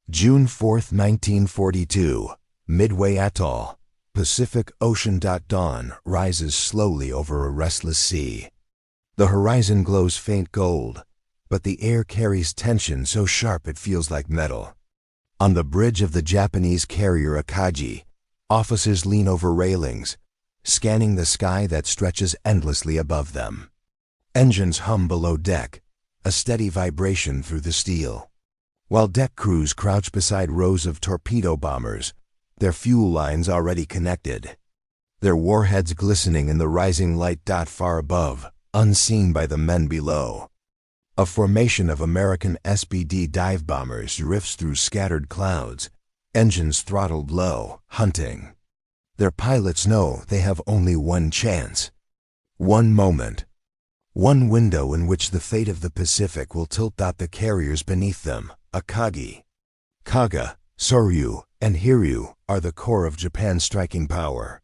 June 4, 1942, Midway Atoll, Pacific Ocean. Dawn rises slowly over a restless sea. The horizon glows faint gold, but the air carries tension so sharp it feels like metal. On the bridge of the Japanese carrier Akagi, officers lean over railings, scanning the sky that stretches endlessly above them. Engines hum below deck, a steady vibration through the steel. While deck crews crouch beside rows of torpedo bombers, their fuel lines already connected. Their warheads glistening in the rising light. Far above, unseen by the men below, a formation of American SBD dive bombers drifts through scattered clouds, engines throttled low, hunting. Their pilots know they have only one chance, one moment, one window in which the fate of the Pacific will tilt. The carriers beneath them, Akagi, Kaga, Soryu, and Hiryu, are the core of Japan's striking power.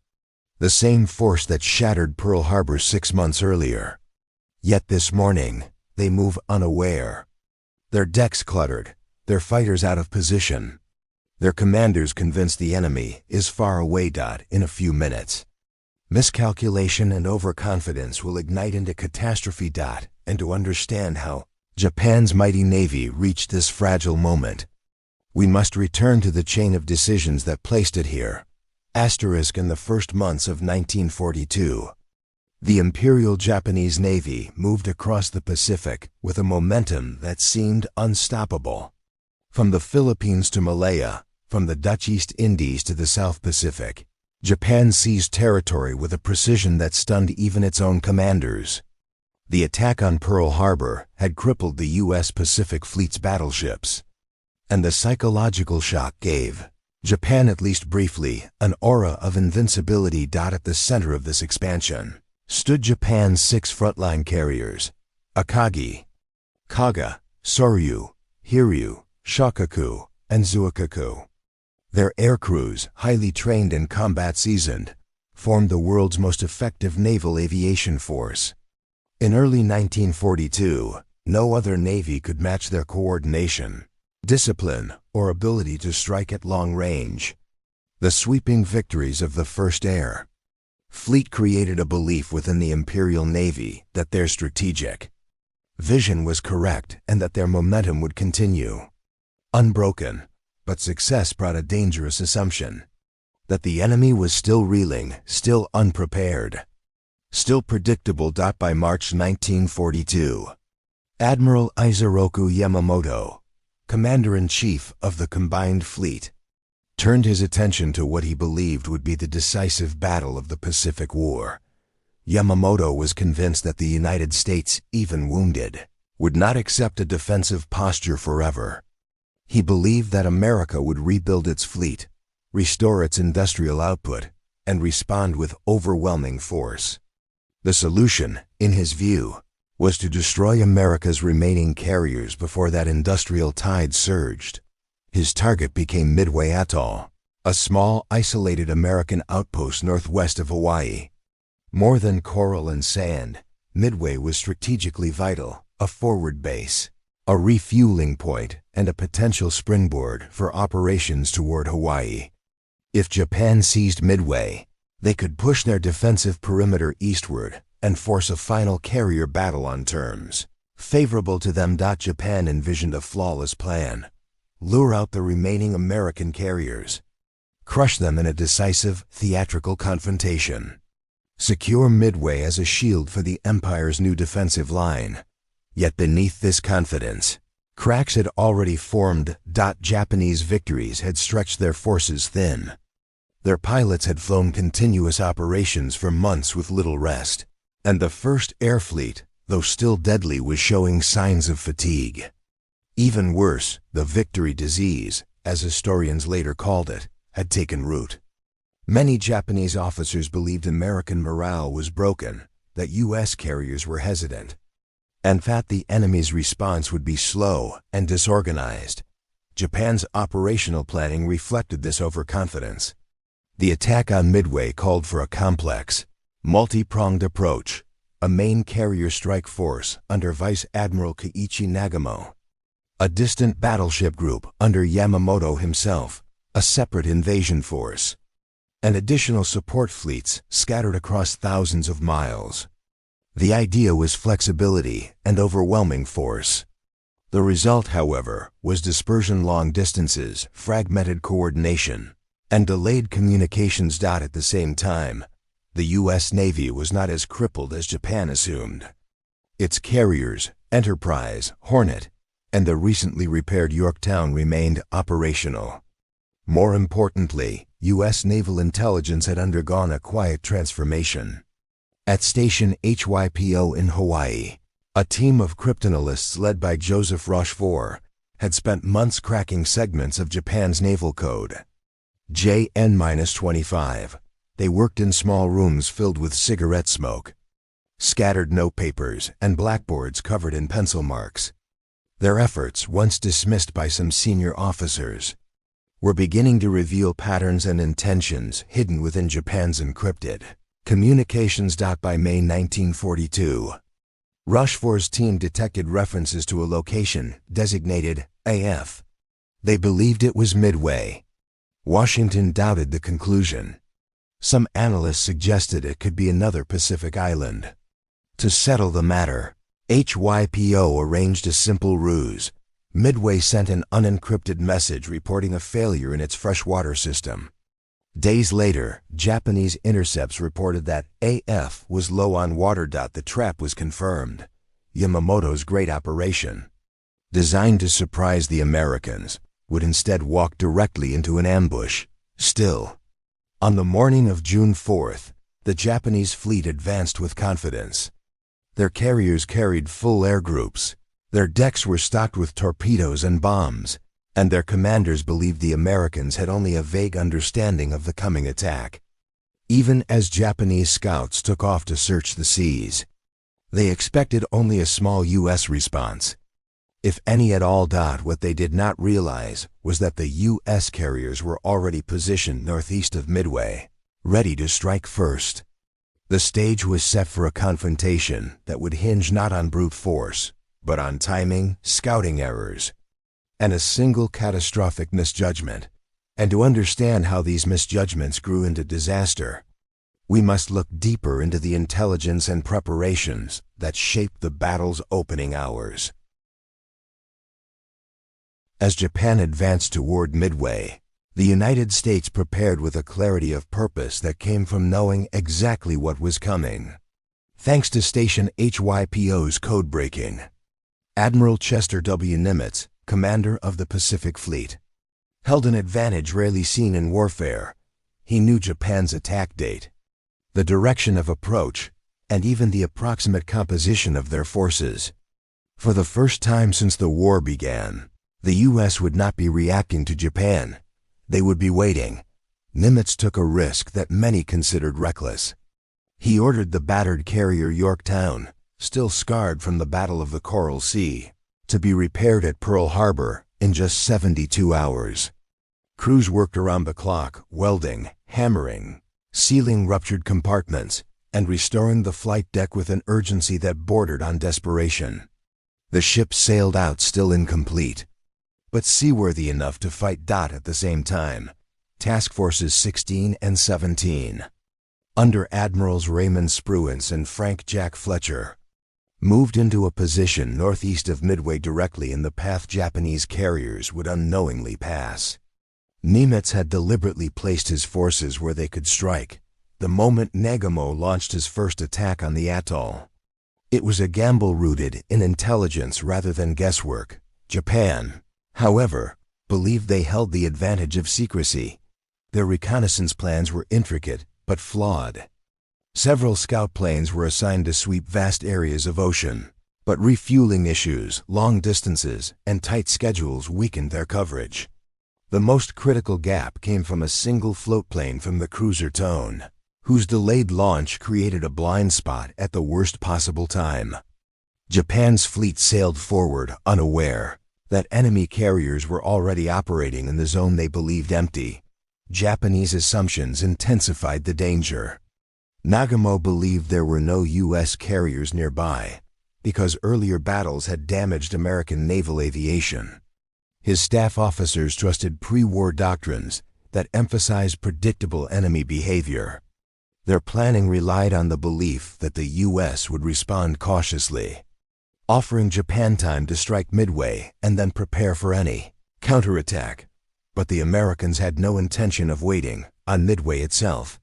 The same force that shattered Pearl Harbor 6 months earlier. Yet this morning, they move unaware. Their decks cluttered, their fighters out of position. Their commanders convinced the enemy is far away. In a few minutes, miscalculation and overconfidence will ignite into catastrophe. And to understand how Japan's mighty Navy reached this fragile moment, we must return to the chain of decisions that placed it here. In the first months of 1942, the Imperial Japanese Navy moved across the Pacific with a momentum that seemed unstoppable. From the Philippines to Malaya, from the Dutch East Indies to the South Pacific, Japan seized territory with a precision that stunned even its own commanders. The attack on Pearl Harbor had crippled the U.S. Pacific Fleet's battleships, and the psychological shock gave Japan, at least briefly, an aura of invincibility. At the center of this expansion stood Japan's 6 frontline carriers, Akagi, Kaga, Soryu, Hiryu, Shokaku, and Zuikaku. Their air crews, highly trained and combat seasoned, formed the world's most effective naval aviation force. In early 1942, no other navy could match their coordination, discipline, or ability to strike at long range. The sweeping victories of the First Air Fleet created a belief within the Imperial Navy that their strategic vision was correct and that their momentum would continue unbroken. But success brought a dangerous assumption that the enemy was still reeling, still unprepared, still predictable. By March 1942, Admiral Isoroku Yamamoto, Commander-in-Chief of the Combined Fleet, turned his attention to what he believed would be the decisive battle of the Pacific War. Yamamoto was convinced that the United States, even wounded, would not accept a defensive posture forever. He believed that America would rebuild its fleet, restore its industrial output, and respond with overwhelming force. The solution, in his view, was to destroy America's remaining carriers before that industrial tide surged. His target became Midway Atoll, a small, isolated American outpost northwest of Hawaii. More than coral and sand, Midway was strategically vital, a forward base, a refueling point, and a potential springboard for operations toward Hawaii. If Japan seized Midway, they could push their defensive perimeter eastward and force a final carrier battle on terms favorable to them. Japan envisioned a flawless plan: lure out the remaining American carriers, crush them in a decisive, theatrical confrontation, secure Midway as a shield for the Empire's new defensive line. Yet beneath this confidence, cracks had already formed. Japanese victories had stretched their forces thin. Their pilots had flown continuous operations for months with little rest, and the First Air Fleet, though still deadly, was showing signs of fatigue. Even worse, the victory disease, as historians later called it, had taken root. Many Japanese officers believed American morale was broken, that U.S. carriers were hesitant, and that the enemy's response would be slow and disorganized. Japan's operational planning reflected this overconfidence. The attack on Midway called for a complex, multi-pronged approach, a main carrier strike force under Vice Admiral Keiichi Nagamo, a distant battleship group under Yamamoto himself, a separate invasion force, and additional support fleets scattered across thousands of miles. The idea was flexibility and overwhelming force. The result, however, was dispersion long distances, fragmented coordination, and delayed communications. At the same time, the U.S. Navy was not as crippled as Japan assumed. Its carriers, Enterprise, Hornet, and the recently repaired Yorktown remained operational. More importantly, U.S. naval intelligence had undergone a quiet transformation. At Station HYPO in Hawaii, a team of cryptanalysts led by Joseph Rochefort had spent months cracking segments of Japan's naval code. JN-25. They worked in small rooms filled with cigarette smoke, scattered note papers, and blackboards covered in pencil marks. Their efforts, once dismissed by some senior officers, were beginning to reveal patterns and intentions hidden within Japan's encrypted communications. By May 1942, Rochefort's team detected references to a location designated AF. They believed it was Midway. Washington doubted the conclusion. Some analysts suggested it could be another Pacific island. To settle the matter, HYPO arranged a simple ruse. Midway sent an unencrypted message reporting a failure in its freshwater system. Days later, Japanese intercepts reported that AF was low on water. The trap was confirmed. Yamamoto's great operation, designed to surprise the Americans, would instead walk directly into an ambush. Still, on the morning of June 4th, the Japanese fleet advanced with confidence. Their carriers carried full air groups, their decks were stocked with torpedoes and bombs, and their commanders believed the Americans had only a vague understanding of the coming attack. Even as Japanese scouts took off to search the seas, they expected only a small U.S. response, if any at all. What they did not realize was that the U.S. carriers were already positioned northeast of Midway, ready to strike first. The stage was set for a confrontation that would hinge not on brute force, but on timing, scouting errors, and a single catastrophic misjudgment. And to understand how these misjudgments grew into disaster, we must look deeper into the intelligence and preparations that shaped the battle's opening hours. As Japan advanced toward Midway, the United States prepared with a clarity of purpose that came from knowing exactly what was coming. Thanks to Station HYPO's code-breaking, Admiral Chester W. Nimitz, commander of the Pacific Fleet, held an advantage rarely seen in warfare. He knew Japan's attack date, the direction of approach, and even the approximate composition of their forces. For the first time since the war began, the U.S. would not be reacting to Japan. They would be waiting. Nimitz took a risk that many considered reckless. He ordered the battered carrier Yorktown, still scarred from the Battle of the Coral Sea, to be repaired at Pearl Harbor in just 72 hours. Crews worked around the clock, welding, hammering, sealing ruptured compartments, and restoring the flight deck with an urgency that bordered on desperation. The ship sailed out still incomplete, but seaworthy enough to fight. At the same time, Task Forces 16 and 17, under Admirals Raymond Spruance and Frank Jack Fletcher, moved into a position northeast of Midway directly in the path Japanese carriers would unknowingly pass. Nimitz had deliberately placed his forces where they could strike the moment Nagamo launched his first attack on the atoll. It was a gamble rooted in intelligence rather than guesswork. Japan, however, believed they held the advantage of secrecy. Their reconnaissance plans were intricate but flawed. Several scout planes were assigned to sweep vast areas of ocean, but refueling issues, long distances, and tight schedules weakened their coverage. The most critical gap came from a single float plane from the cruiser Tone, whose delayed launch created a blind spot at the worst possible time. Japan's fleet sailed forward unaware that enemy carriers were already operating in the zone they believed empty. Japanese assumptions intensified the danger. Nagamo believed there were no U.S. carriers nearby because earlier battles had damaged American naval aviation. His staff officers trusted pre-war doctrines that emphasized predictable enemy behavior. Their planning relied on the belief that the U.S. would respond cautiously, offering Japan time to strike Midway and then prepare for any counterattack. But the Americans had no intention of waiting on Midway itself.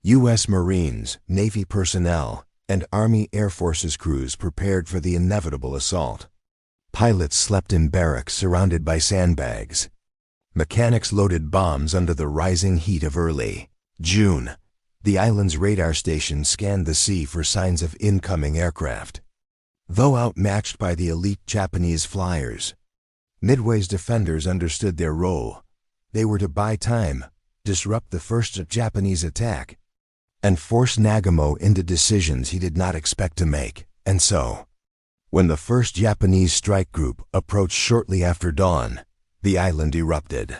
U.S. Marines, Navy personnel, and Army Air Forces crews prepared for the inevitable assault. Pilots slept in barracks surrounded by sandbags. Mechanics loaded bombs under the rising heat of early June. The island's radar station scanned the sea for signs of incoming aircraft. Though outmatched by the elite Japanese flyers, Midway's defenders understood their role. They were to buy time, disrupt the first Japanese attack, and force Nagamo into decisions he did not expect to make. And so, when the first Japanese strike group approached shortly after dawn, the island erupted.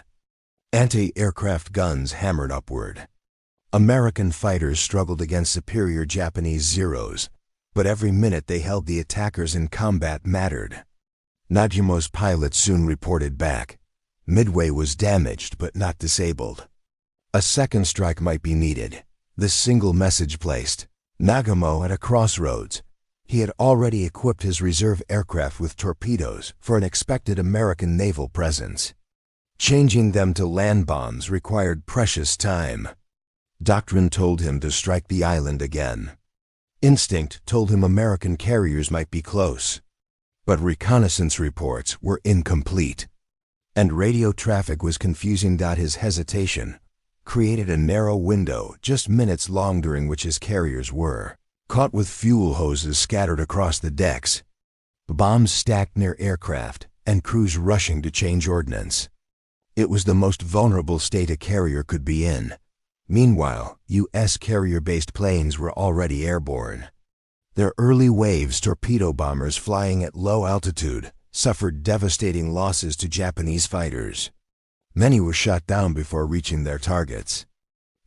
Anti-aircraft guns hammered upward. American fighters struggled against superior Japanese Zeros, but every minute they held the attackers in combat mattered. Nagamo's pilots soon reported back. Midway was damaged but not disabled. A second strike might be needed. This single message placed Nagamo at a crossroads. He had already equipped his reserve aircraft with torpedoes for an expected American naval presence. Changing them to land bombs required precious time. Doctrine told him to strike the island again. Instinct told him American carriers might be close. But reconnaissance reports were incomplete, and radio traffic was confusing. His hesitation created a narrow window just minutes long during which his carriers were caught with fuel hoses scattered across the decks, bombs stacked near aircraft, and crews rushing to change ordnance. It was the most vulnerable state a carrier could be in. Meanwhile, U.S. carrier-based planes were already airborne. Their early waves torpedo bombers flying at low altitude suffered devastating losses to Japanese fighters. Many were shot down before reaching their targets.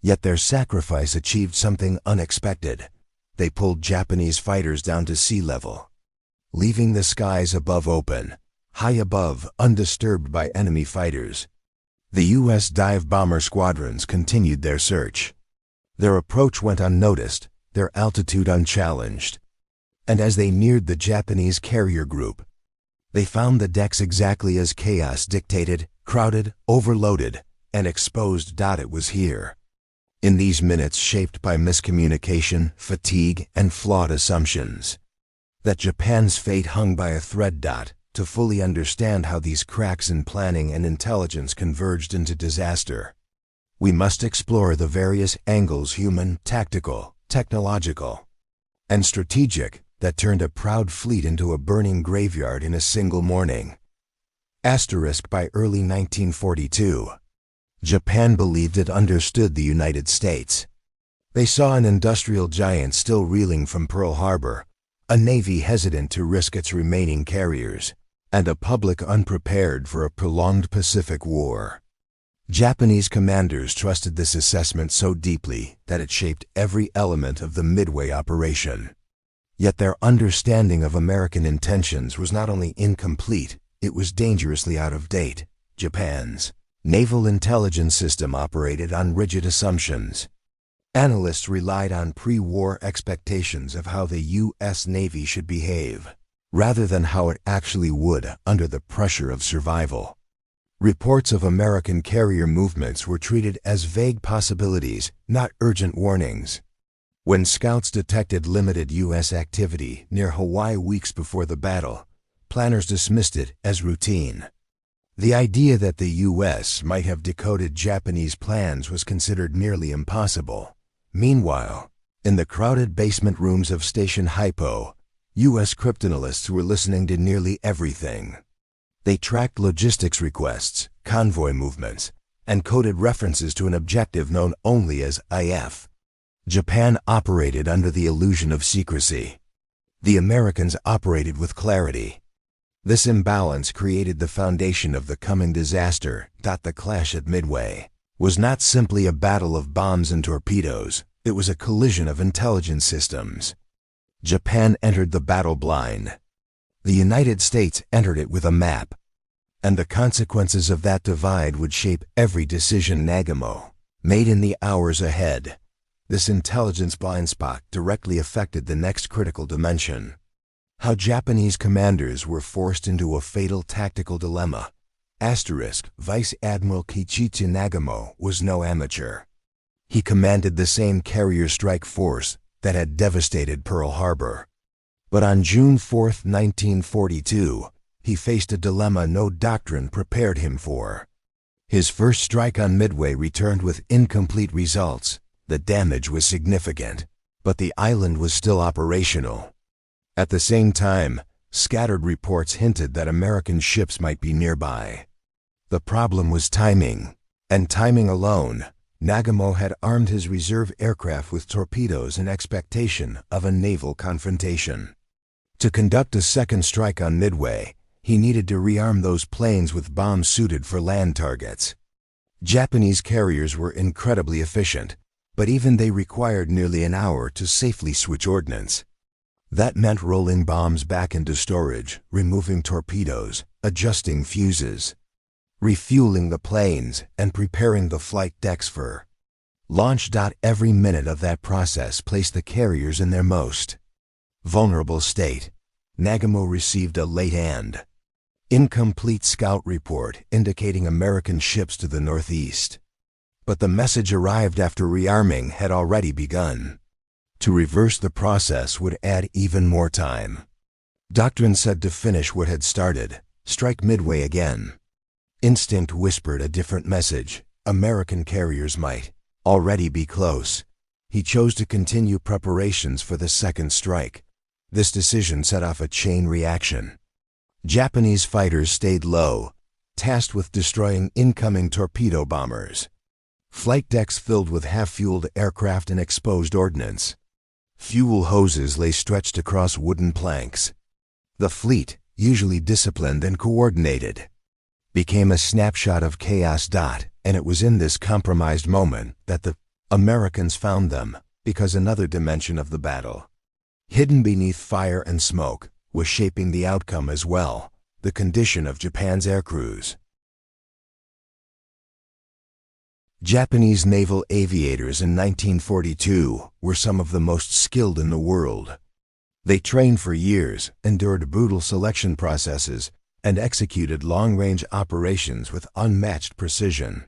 Yet their sacrifice achieved something unexpected. They pulled Japanese fighters down to sea level, leaving the skies above open, high above, undisturbed by enemy fighters. The U.S. dive bomber squadrons continued their search. Their approach went unnoticed, their altitude unchallenged. And as they neared the Japanese carrier group, they found the decks exactly as chaos dictated, crowded, overloaded, and exposed. It was here, in these minutes shaped by miscommunication, fatigue, and flawed assumptions, that Japan's fate hung by a thread. To fully understand how these cracks in planning and intelligence converged into disaster, we must explore the various angles, human, tactical, technological, and strategic, that turned a proud fleet into a burning graveyard in a single morning. By early 1942, Japan believed it understood the United States. They saw an industrial giant still reeling from Pearl Harbor, a navy hesitant to risk its remaining carriers, and a public unprepared for a prolonged Pacific War. Japanese commanders trusted this assessment so deeply that it shaped every element of the Midway operation. Yet their understanding of American intentions was not only incomplete, it was dangerously out of date. Japan's naval intelligence system operated on rigid assumptions. Analysts relied on pre-war expectations of how the U.S. Navy should behave, rather than how it actually would under the pressure of survival. Reports of American carrier movements were treated as vague possibilities, not urgent warnings. When scouts detected limited U.S. activity near Hawaii weeks before the battle, planners dismissed it as routine. The idea that the U.S. might have decoded Japanese plans was considered nearly impossible. Meanwhile, in the crowded basement rooms of Station Hypo, U.S. cryptanalysts were listening to nearly everything. They tracked logistics requests, convoy movements, and coded references to an objective known only as IF. Japan operated under the illusion of secrecy. The Americans operated with clarity. This imbalance created the foundation of the coming disaster. The clash at Midway was not simply a battle of bombs and torpedoes, it was a collision of intelligence systems. Japan entered the battle blind. The United States entered it with a map. and the consequences of that divide would shape every decision Nagamo made in the hours ahead. This intelligence blind spot directly affected the next critical dimension: how Japanese commanders were forced into a fatal tactical dilemma. Vice Admiral Kiichitsu Nagamo was no amateur. He commanded the same carrier strike force that had devastated Pearl Harbor. But on June 4, 1942, he faced a dilemma no doctrine prepared him for. His first strike on Midway returned with incomplete results. The damage was significant, but the island was still operational. At the same time, scattered reports hinted that American ships might be nearby. The problem was timing, and timing alone. Nagamo had armed his reserve aircraft with torpedoes in expectation of a naval confrontation. To conduct a second strike on Midway, he needed to rearm those planes with bombs suited for land targets. Japanese carriers were incredibly efficient, but even they required nearly an hour to safely switch ordnance. That meant rolling bombs back into storage, removing torpedoes, adjusting fuses, refueling the planes, and preparing the flight decks for launch. Every minute of that process placed the carriers in their most vulnerable state. Nagamo received a late and incomplete scout report indicating American ships to the northeast. But the message arrived after rearming had already begun. To reverse the process would add even more time. Doctrine said to finish what had started: strike Midway again. Instinct whispered a different message: American carriers might already be close. He chose to continue preparations for the second strike. This decision set off a chain reaction. Japanese fighters stayed low, tasked with destroying incoming torpedo bombers. Flight decks filled with half-fueled aircraft and exposed ordnance. Fuel hoses lay stretched across wooden planks. The fleet, usually disciplined and coordinated, became a snapshot of chaos. And it was in this compromised moment that the Americans found them, because another dimension of the battle, hidden beneath fire and smoke, was shaping the outcome as well: the condition of Japan's air crews. Japanese naval aviators in 1942 were some of the most skilled in the world. They trained for years, endured brutal selection processes, and executed long-range operations with unmatched precision.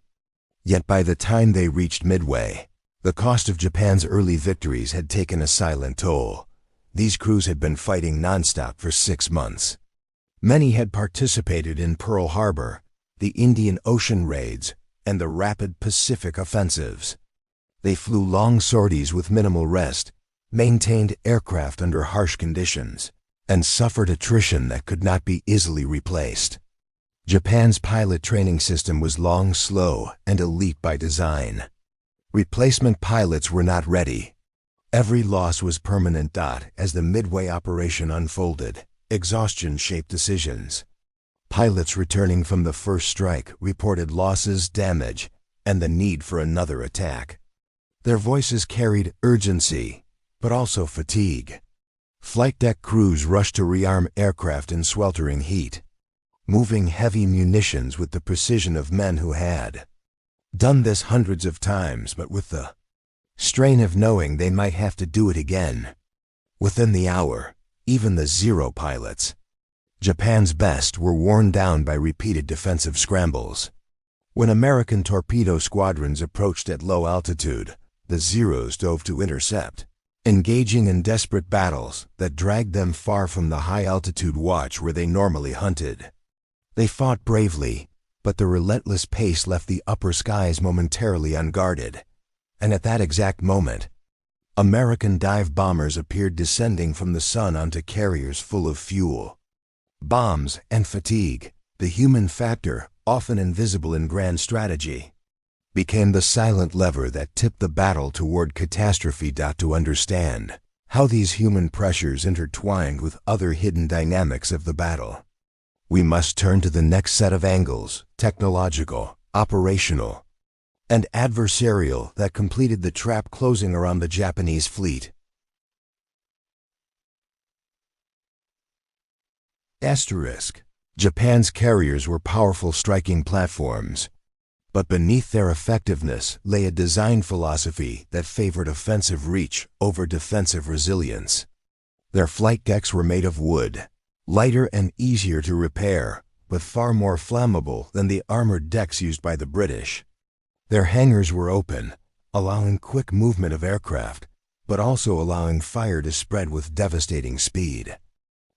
Yet by the time they reached Midway, the cost of Japan's early victories had taken a silent toll. These crews had been fighting nonstop for 6 months. Many had participated in Pearl Harbor, the Indian Ocean raids, and the rapid Pacific offensives. They flew long sorties with minimal rest, maintained aircraft under harsh conditions, and suffered attrition that could not be easily replaced. Japan's pilot training system was long, slow, and elite by design. Replacement pilots were not ready. Every loss was permanent. As the Midway operation unfolded, exhaustion shaped decisions. Pilots returning from the first strike reported losses, damage, and the need for another attack. Their voices carried urgency, but also fatigue. Flight deck crews rushed to rearm aircraft in sweltering heat, moving heavy munitions with the precision of men who had done this hundreds of times, but with the strain of knowing they might have to do it again. Within the hour, even the Zero pilots, Japan's best, were worn down by repeated defensive scrambles. When American torpedo squadrons approached at low altitude, the Zeros dove to intercept, engaging in desperate battles that dragged them far from the high-altitude watch where they normally hunted. They fought bravely, but the relentless pace left the upper skies momentarily unguarded. And at that exact moment, American dive bombers appeared descending from the sun onto carriers full of fuel, bombs, and fatigue. The human factor, often invisible in grand strategy, became the silent lever that tipped the battle toward catastrophe. To understand how these human pressures intertwined with other hidden dynamics of the battle, we must turn to the next set of angles: technological, operational, and adversarial, that completed the trap closing around the Japanese fleet. Japan's carriers were powerful striking platforms, but beneath their effectiveness lay a design philosophy that favored offensive reach over defensive resilience. Their flight decks were made of wood, lighter and easier to repair, but far more flammable than the armored decks used by the British. Their hangars were open, allowing quick movement of aircraft, but also allowing fire to spread with devastating speed.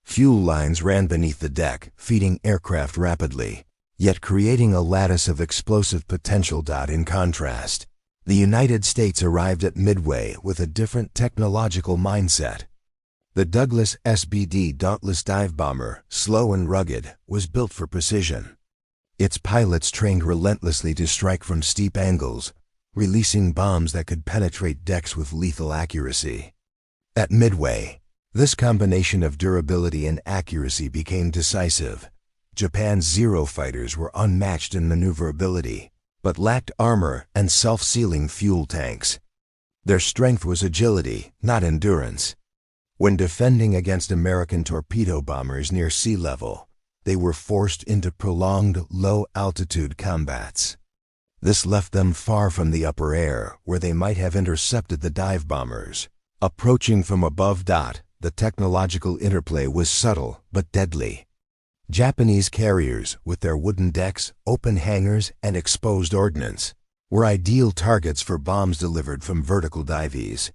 Fuel lines ran beneath the deck, feeding aircraft rapidly, yet creating a lattice of explosive potential. In contrast, the United States arrived at Midway with a different technological mindset. The Douglas SBD Dauntless dive bomber, slow and rugged, was built for precision. Its pilots trained relentlessly to strike from steep angles, releasing bombs that could penetrate decks with lethal accuracy. At Midway, this combination of durability and accuracy became decisive. Japan's Zero fighters were unmatched in maneuverability, but lacked armor and self-sealing fuel tanks. Their strength was agility, not endurance. When defending against American torpedo bombers near sea level, they were forced into prolonged, low-altitude combats. This left them far from the upper air, where they might have intercepted the dive bombers. Approaching from above. The technological interplay was subtle but deadly. Japanese carriers, with their wooden decks, open hangars, and exposed ordnance, were ideal targets for bombs delivered from vertical dives.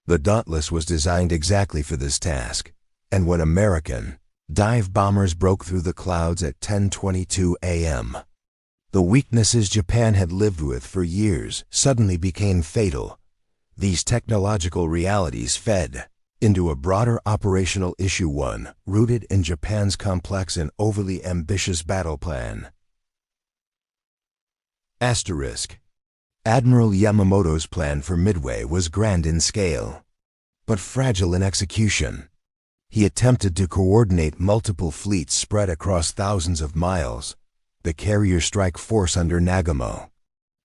The Dauntless was designed exactly for this task, and when American dive bombers broke through the clouds at 10:22 a.m., the weaknesses Japan had lived with for years suddenly became fatal. These technological realities fed into a broader operational issue, one rooted in Japan's complex and overly ambitious battle plan. Asterisk. Admiral Yamamoto's plan for Midway was grand in scale, but fragile in execution. He attempted to coordinate multiple fleets spread across thousands of miles, the carrier strike force under Nagamo,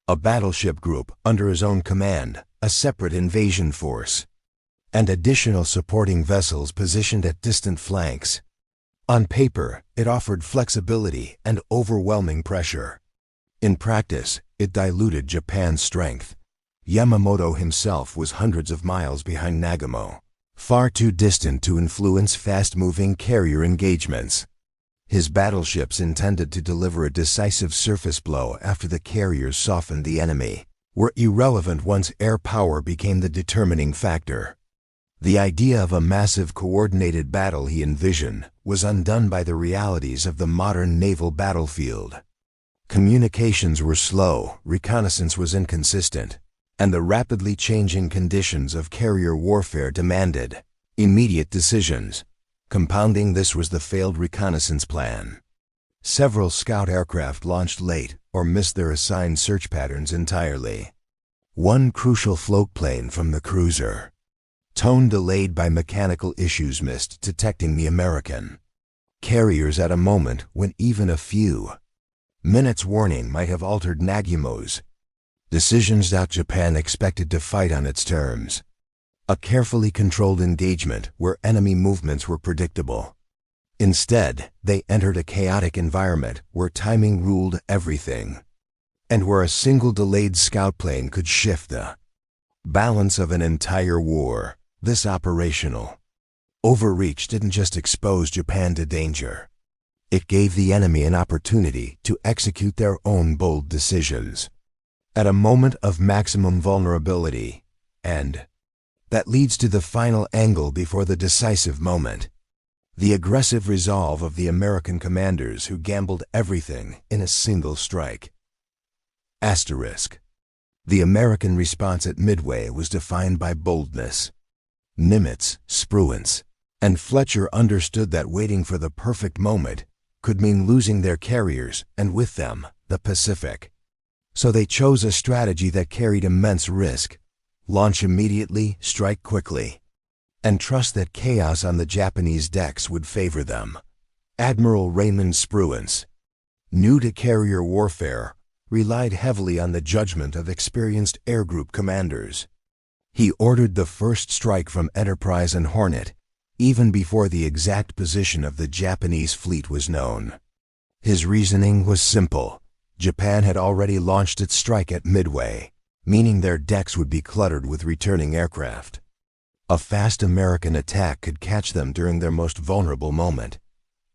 a battleship group under his own command, a separate invasion force, and additional supporting vessels positioned at distant flanks. On paper, it offered flexibility and overwhelming pressure. In practice, it diluted Japan's strength. Yamamoto himself was hundreds of miles behind Nagamo, far too distant to influence fast-moving carrier engagements. His battleships, intended to deliver a decisive surface blow after the carriers softened the enemy, were irrelevant once air power became the determining factor. The idea of a massive coordinated battle he envisioned was undone by the realities of the modern naval battlefield. Communications were slow, reconnaissance was inconsistent, and the rapidly changing conditions of carrier warfare demanded immediate decisions. Compounding this was the failed reconnaissance plan. Several scout aircraft launched late or missed their assigned search patterns entirely. One crucial float plane from the cruiser, tone delayed by mechanical issues, missed detecting the American carriers at a moment when even a few minutes' warning might have altered Nagumo's decisions. Japan expected to fight on its terms, a carefully controlled engagement where enemy movements were predictable. Instead, they entered a chaotic environment where timing ruled everything, and where a single delayed scout plane could shift the balance of an entire war. This operational overreach didn't just expose Japan to danger. It gave the enemy an opportunity to execute their own bold decisions at a moment of maximum vulnerability, and that leads to the final angle before the decisive moment. The aggressive resolve of the American commanders who gambled everything in a single strike. Asterisk. The American response at Midway was defined by boldness. Nimitz, Spruance, and Fletcher understood that waiting for the perfect moment could mean losing their carriers and with them, the Pacific. So they chose a strategy that carried immense risk: launch immediately, strike quickly, and trust that chaos on the Japanese decks would favor them. Admiral Raymond Spruance, new to carrier warfare, relied heavily on the judgment of experienced air group commanders. He ordered the first strike from Enterprise and Hornet, even before the exact position of the Japanese fleet was known. His reasoning was simple. Japan had already launched its strike at Midway, meaning their decks would be cluttered with returning aircraft. A fast American attack could catch them during their most vulnerable moment.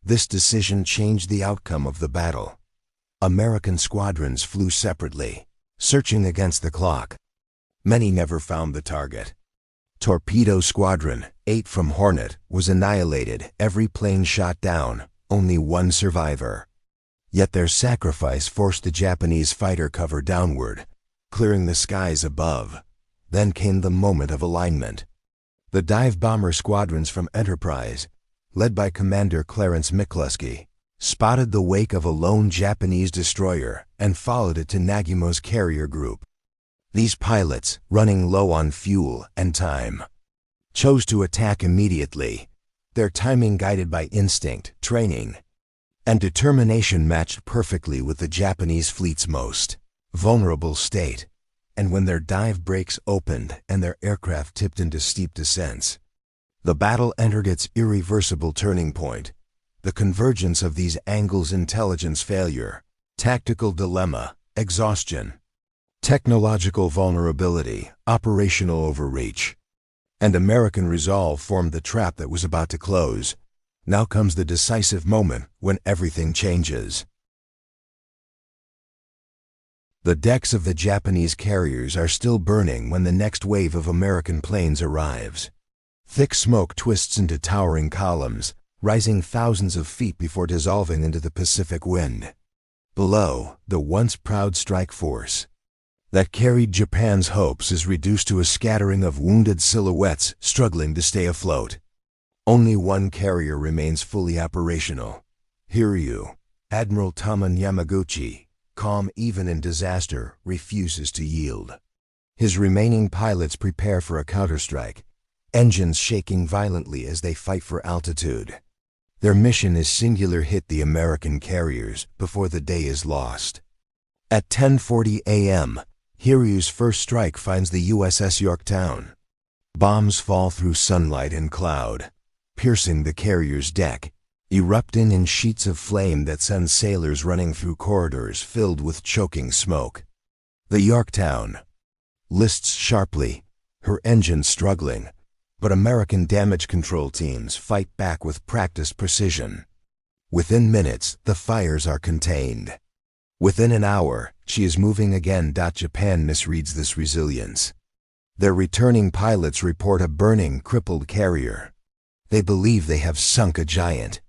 This decision changed the outcome of the battle. American squadrons flew separately, searching against the clock. Many never found the target. Torpedo Squadron 8 from Hornet was annihilated, every plane shot down, only one survivor. Yet their sacrifice forced the Japanese fighter cover downward, clearing the skies above. Then came the moment of alignment. The dive bomber squadrons from Enterprise, led by Commander Clarence McCluskey, spotted the wake of a lone Japanese destroyer and followed it to Nagumo's carrier group. These pilots, running low on fuel and time, chose to attack immediately, their timing guided by instinct, training, and determination matched perfectly with the Japanese fleet's most vulnerable state. And when their dive brakes opened and their aircraft tipped into steep descents, the battle entered its irreversible turning point. The convergence of these angles: intelligence failure, tactical dilemma, exhaustion, technological vulnerability, operational overreach, and American resolve formed the trap that was about to close. Now comes the decisive moment when everything changes. The decks of the Japanese carriers are still burning when the next wave of American planes arrives. Thick smoke twists into towering columns, rising thousands of feet before dissolving into the Pacific wind. Below, the once proud strike force that carried Japan's hopes is reduced to a scattering of wounded silhouettes struggling to stay afloat. Only one carrier remains fully operational. Hiryu, Admiral Taman Yamaguchi, calm even in disaster, refuses to yield. His remaining pilots prepare for a counterstrike, engines shaking violently as they fight for altitude. Their mission is singular: hit the American carriers before the day is lost. At 10:40 a.m., Hiryu's first strike finds the USS Yorktown. Bombs fall through sunlight and cloud, piercing the carrier's deck, erupting in sheets of flame that send sailors running through corridors filled with choking smoke. The Yorktown lists sharply, her engines struggling, but American damage control teams fight back with practiced precision. Within minutes, the fires are contained. Within an hour, she is moving again. Japan misreads this resilience. Their returning pilots report a burning, crippled carrier. They believe they have sunk a giant.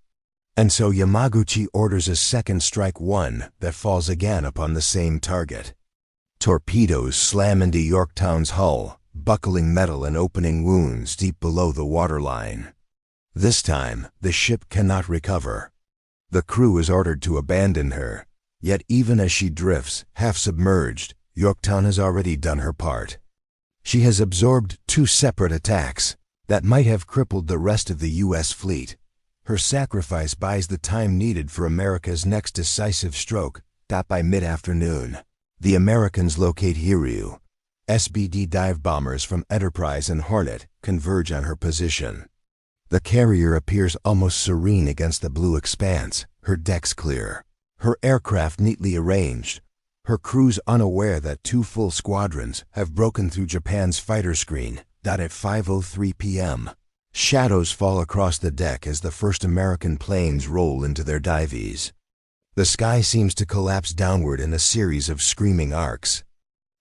And so Yamaguchi orders a second strike, one that falls again upon the same target. Torpedoes slam into Yorktown's hull, buckling metal and opening wounds deep below the waterline. This time, the ship cannot recover. The crew is ordered to abandon her. Yet even as she drifts, half submerged, Yorktown has already done her part. She has absorbed two separate attacks that might have crippled the rest of the U.S. fleet. Her sacrifice buys the time needed for America's next decisive stroke. By mid-afternoon, the Americans locate Hiryu. SBD dive bombers from Enterprise and Hornet converge on her position. The carrier appears almost serene against the blue expanse, her decks clear, her aircraft neatly arranged, her crews unaware that two full squadrons have broken through Japan's fighter screen. At 5:03 p.m., shadows fall across the deck as the first American planes roll into their dives. The sky seems to collapse downward in a series of screaming arcs.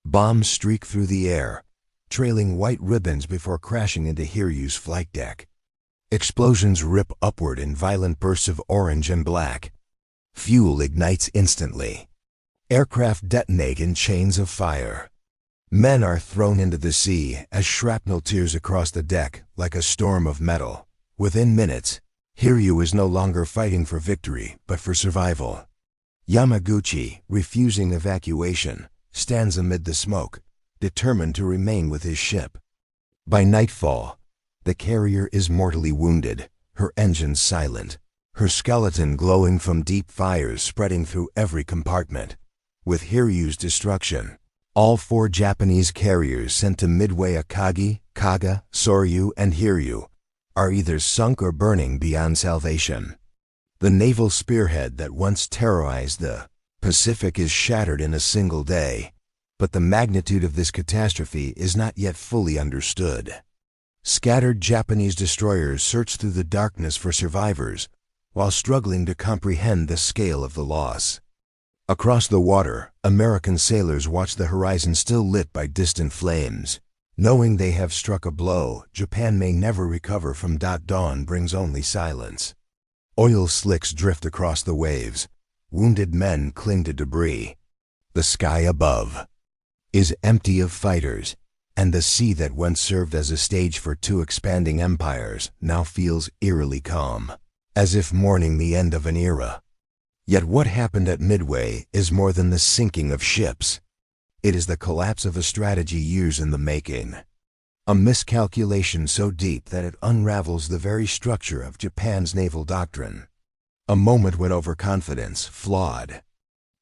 Bombs streak through the air, trailing white ribbons before crashing into Hiryu's flight deck. Explosions rip upward in violent bursts of orange and black. Fuel ignites instantly. Aircraft detonate in chains of fire. Men are thrown into the sea as shrapnel tears across the deck like a storm of metal. Within minutes, Hiryu is no longer fighting for victory, but for survival. Yamaguchi, refusing evacuation, stands amid the smoke, determined to remain with his ship. By nightfall, the carrier is mortally wounded, her engines silent, her skeleton glowing from deep fires spreading through every compartment. With Hiryu's destruction, all four Japanese carriers sent to Midway Akagi, Kaga, Soryu, and Hiryu are either sunk or burning beyond salvation. The naval spearhead that once terrorized the Pacific is shattered in a single day, but the magnitude of this catastrophe is not yet fully understood. Scattered Japanese destroyers search through the darkness for survivors, while struggling to comprehend the scale of the loss. Across the water, American sailors watch the horizon still lit by distant flames. Knowing they have struck a blow Japan may never recover from. Dawn brings only silence. Oil slicks drift across the waves. Wounded men cling to debris. The sky above is empty of fighters, and the sea that once served as a stage for two expanding empires now feels eerily calm, as if mourning the end of an era. Yet what happened at Midway is more than the sinking of ships. It is the collapse of a strategy years in the making. A miscalculation so deep that it unravels the very structure of Japan's naval doctrine. A moment when overconfidence, flawed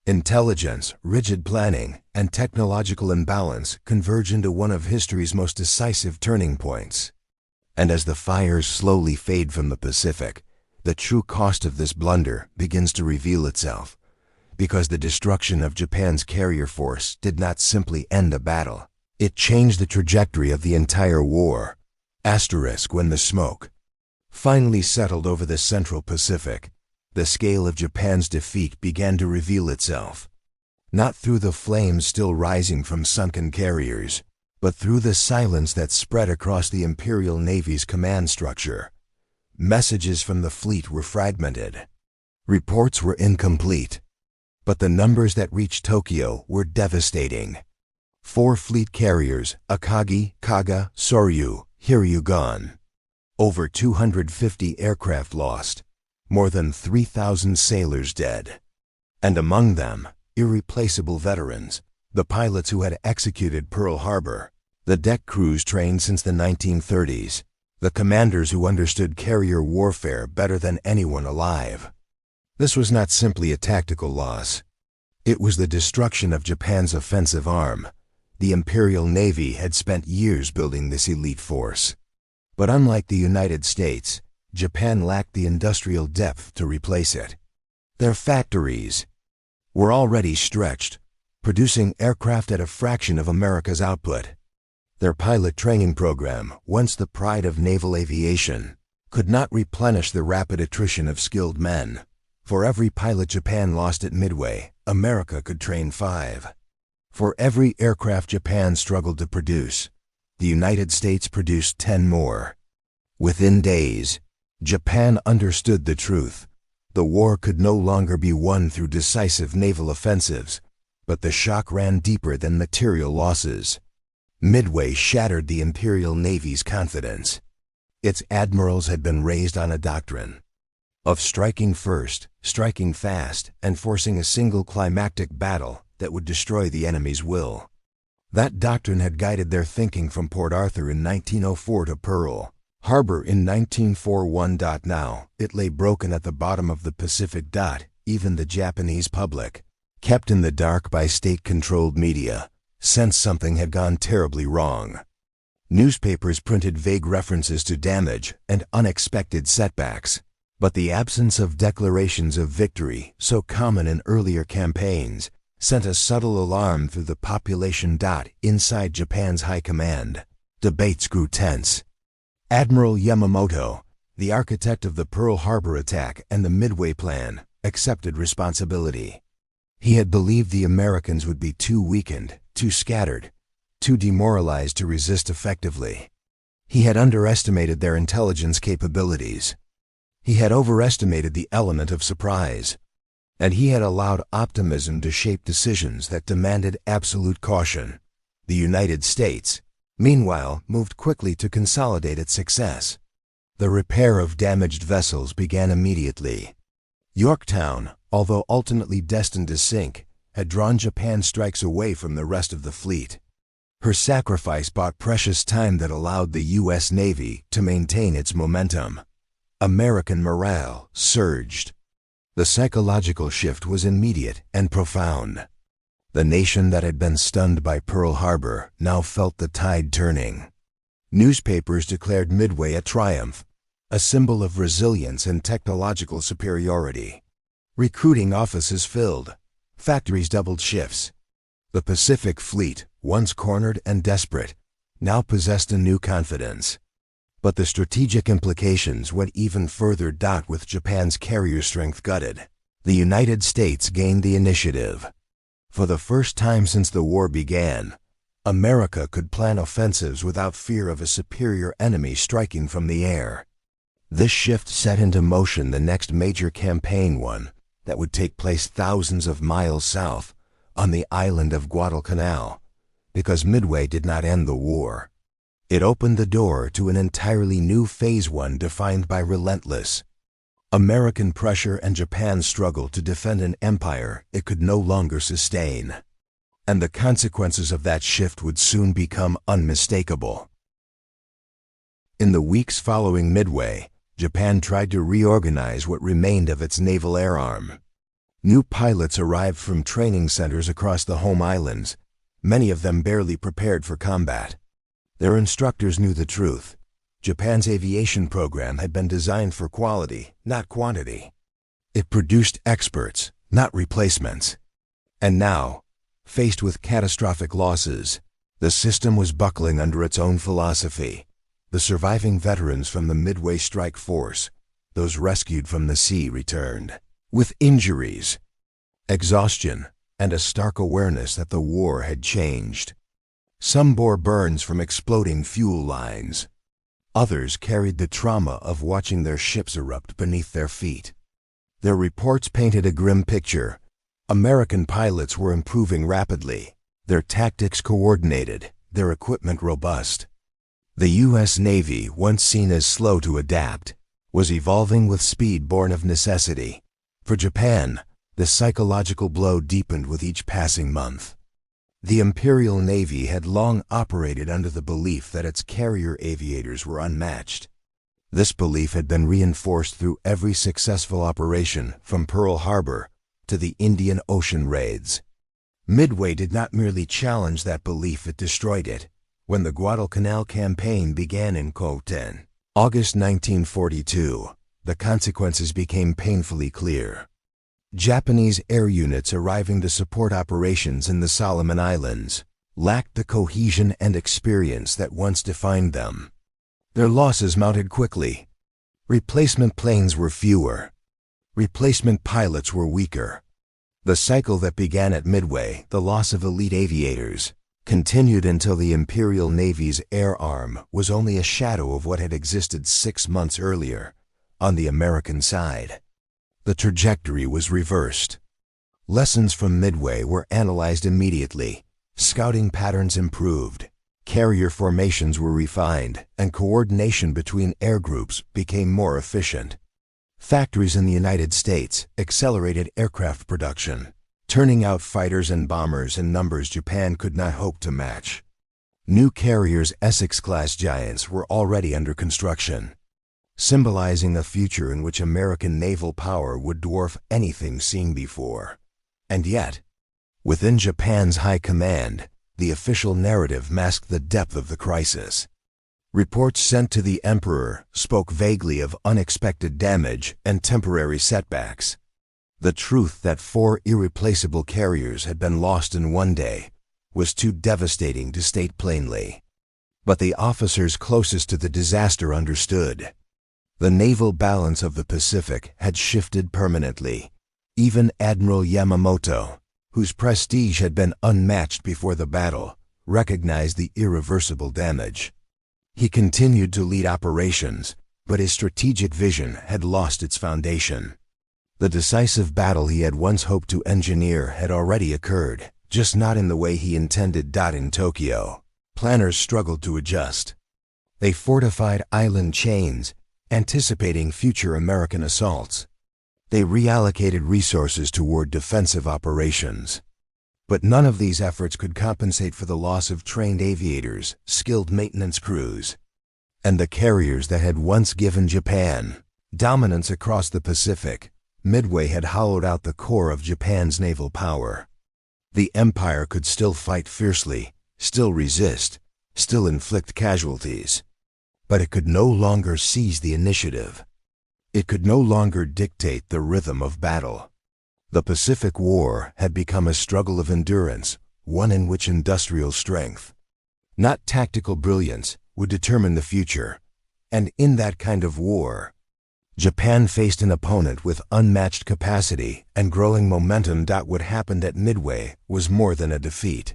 intelligence, rigid planning, and technological imbalance converge into one of history's most decisive turning points. And as the fires slowly fade from the Pacific, the true cost of this blunder begins to reveal itself, because the destruction of Japan's carrier force did not simply end a battle. It changed the trajectory of the entire war. When the smoke finally settled over the Central Pacific, the scale of Japan's defeat began to reveal itself. Not through the flames still rising from sunken carriers, but through the silence that spread across the Imperial Navy's command structure. Messages from the fleet were fragmented. Reports were incomplete. But the numbers that reached Tokyo were devastating. 4 fleet carriers, Akagi, Kaga, Soryu, Hiryu gone. Over 250 aircraft lost. More than 3,000 sailors dead. And among them, irreplaceable veterans, the pilots who had executed Pearl Harbor, the deck crews trained since the 1930s, the commanders who understood carrier warfare better than anyone alive. This was not simply a tactical loss. It was the destruction of Japan's offensive arm. The Imperial Navy had spent years building this elite force. But unlike the United States, Japan lacked the industrial depth to replace it. Their factories were already stretched, producing aircraft at a fraction of America's output. Their pilot training program, once the pride of naval aviation, could not replenish the rapid attrition of skilled men. For every pilot Japan lost at Midway, America could train 5. For every aircraft Japan struggled to produce, the United States produced 10 more. Within days, Japan understood the truth. The war could no longer be won through decisive naval offensives, but the shock ran deeper than material losses. Midway shattered the Imperial Navy's confidence. Its admirals had been raised on a doctrine of striking first, striking fast, and forcing a single climactic battle that would destroy the enemy's will. That doctrine had guided their thinking from Port Arthur in 1904 to Pearl Harbor in 1941. Now, it lay broken at the bottom of the Pacific. Even the Japanese public, kept in the dark by state-controlled media, sensed something had gone terribly wrong. Newspapers printed vague references to damage and unexpected setbacks, but the absence of declarations of victory, so common in earlier campaigns, sent a subtle alarm through the population. Inside Japan's high command, debates grew tense. Admiral Yamamoto, the architect of the Pearl Harbor attack and the Midway Plan, accepted responsibility. He had believed the Americans would be too weakened, too scattered, too demoralized to resist effectively. He had underestimated their intelligence capabilities. He had overestimated the element of surprise. And he had allowed optimism to shape decisions that demanded absolute caution. The United States, meanwhile, moved quickly to consolidate its success. The repair of damaged vessels began immediately. Yorktown, although ultimately destined to sink, had drawn Japan's strikes away from the rest of the fleet. Her sacrifice bought precious time that allowed the U.S. Navy to maintain its momentum. American morale surged. The psychological shift was immediate and profound. The nation that had been stunned by Pearl Harbor now felt the tide turning. Newspapers declared Midway a triumph. a symbol of resilience and technological superiority. Recruiting offices filled, factories doubled shifts. The Pacific Fleet, once cornered and desperate, now possessed a new confidence. But the strategic implications went even further. With Japan's carrier strength gutted, the United States gained the initiative. For the first time since the war began, America could plan offensives without fear of a superior enemy striking from the air. This shift set into motion the next major campaign, one that would take place thousands of miles south, on the island of Guadalcanal, because Midway did not end the war. It opened the door to an entirely new phase, one defined by relentless American pressure and Japan's struggle to defend an empire it could no longer sustain. And the consequences of that shift would soon become unmistakable. In the weeks following Midway, Japan tried to reorganize what remained of its naval air arm. New pilots arrived from training centers across the home islands, many of them barely prepared for combat. Their instructors knew the truth. Japan's aviation program had been designed for quality, not quantity. It produced experts, not replacements. And now, faced with catastrophic losses, the system was buckling under its own philosophy. The surviving veterans from the Midway Strike Force, those rescued from the sea, returned with injuries, exhaustion, and a stark awareness that the war had changed. Some bore burns from exploding fuel lines. Others carried the trauma of watching their ships erupt beneath their feet. Their reports painted a grim picture. American pilots were improving rapidly, their tactics coordinated, their equipment robust. The U.S. Navy, once seen as slow to adapt, was evolving with speed born of necessity. For Japan, the psychological blow deepened with each passing month. The Imperial Navy had long operated under the belief that its carrier aviators were unmatched. This belief had been reinforced through every successful operation from Pearl Harbor to the Indian Ocean raids. Midway did not merely challenge that belief, it destroyed it. When the Guadalcanal campaign began in August 1942, the consequences became painfully clear. Japanese air units arriving to support operations in the Solomon Islands lacked the cohesion and experience that once defined them. Their losses mounted quickly. Replacement planes were fewer. Replacement pilots were weaker. The cycle that began at Midway, the loss of elite aviators, continued until the Imperial Navy's air arm was only a shadow of what had existed 6 months earlier on the American side. The trajectory was reversed. Lessons from Midway were analyzed immediately. Scouting patterns improved. Carrier formations were refined, and coordination between air groups became more efficient. Factories in the United States accelerated aircraft production, turning out fighters and bombers in numbers Japan could not hope to match. New carriers, Essex-class giants, were already under construction, symbolizing a future in which American naval power would dwarf anything seen before. And yet, within Japan's high command, the official narrative masked the depth of the crisis. Reports sent to the emperor spoke vaguely of unexpected damage and temporary setbacks. The truth that 4 irreplaceable carriers had been lost in one day was too devastating to state plainly. But the officers closest to the disaster understood. The naval balance of the Pacific had shifted permanently. Even Admiral Yamamoto, whose prestige had been unmatched before the battle, recognized the irreversible damage. He continued to lead operations, but his strategic vision had lost its foundation. The decisive battle he had once hoped to engineer had already occurred, just not in the way he intended. In Tokyo, planners struggled to adjust. They fortified island chains, anticipating future American assaults. They reallocated resources toward defensive operations. But none of these efforts could compensate for the loss of trained aviators, skilled maintenance crews, and the carriers that had once given Japan dominance across the Pacific. Midway had hollowed out the core of Japan's naval power. The empire could still fight fiercely, still resist, still inflict casualties. But it could no longer seize the initiative. It could no longer dictate the rhythm of battle. The Pacific War had become a struggle of endurance, one in which industrial strength, not tactical brilliance, would determine the future. And in that kind of war, Japan faced an opponent with unmatched capacity and growing momentum. What happened at Midway was more than a defeat.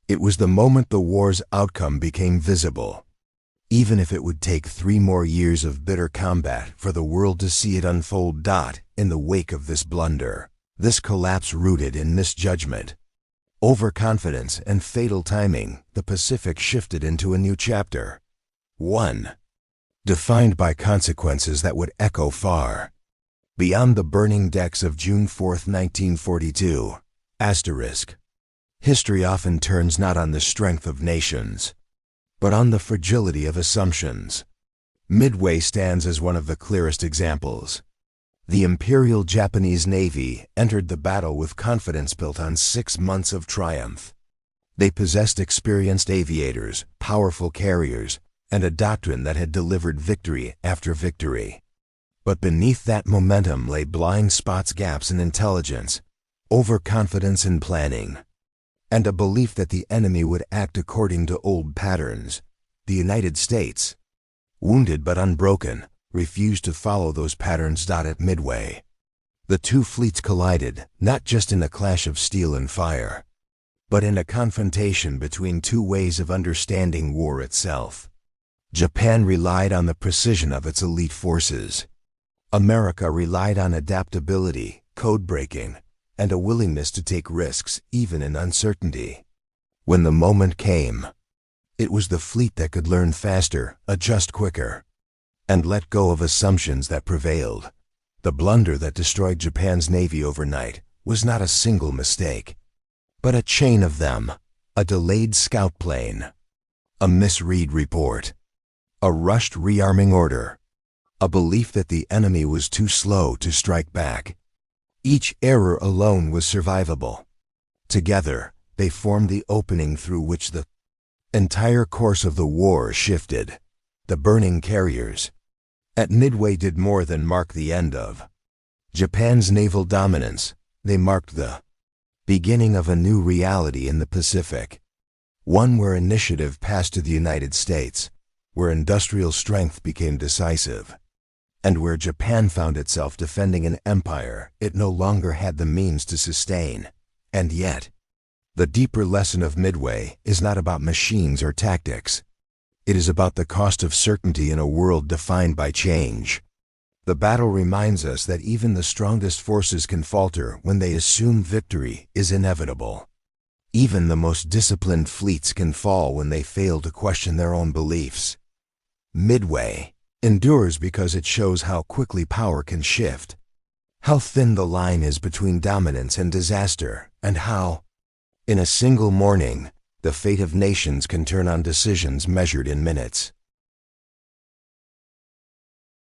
It was the moment the war's outcome became visible. Even if it would take 3 more years of bitter combat for the world to see it unfold. In the wake of this blunder, this collapse rooted in misjudgment, overconfidence, and fatal timing, the Pacific shifted into a new chapter. 1. Defined by consequences that would echo far beyond the burning decks of June 4, 1942. Asterisk. History often turns not on the strength of nations, but on the fragility of assumptions. Midway stands as one of the clearest examples. The Imperial Japanese Navy entered the battle with confidence built on 6 months of triumph. They possessed experienced aviators, powerful carriers, and a doctrine that had delivered victory after victory. But beneath that momentum lay blind spots, gaps in intelligence, overconfidence in planning, and a belief that the enemy would act according to old patterns. The United States, wounded but unbroken, refused to follow those patterns. At Midway, the two fleets collided, not just in a clash of steel and fire, but in a confrontation between two ways of understanding war itself. Japan relied on the precision of its elite forces. America relied on adaptability, code-breaking, and a willingness to take risks even in uncertainty. When the moment came, it was the fleet that could learn faster, adjust quicker, and let go of assumptions that prevailed. The blunder that destroyed Japan's Navy overnight was not a single mistake, but a chain of them: a delayed scout plane, a misread report, a rushed rearming order, a belief that the enemy was too slow to strike back. Each error alone was survivable. Together, they formed the opening through which the entire course of the war shifted. The burning carriers at Midway did more than mark the end of Japan's naval dominance. They marked the beginning of a new reality in the Pacific, one where initiative passed to the United States, where industrial strength became decisive, and where Japan found itself defending an empire it no longer had the means to sustain. And yet, the deeper lesson of Midway is not about machines or tactics. It is about the cost of certainty in a world defined by change. The battle reminds us that even the strongest forces can falter when they assume victory is inevitable. Even the most disciplined fleets can fall when they fail to question their own beliefs. Midway endures because it shows how quickly power can shift, how thin the line is between dominance and disaster, and how, in a single morning, the fate of nations can turn on decisions measured in minutes.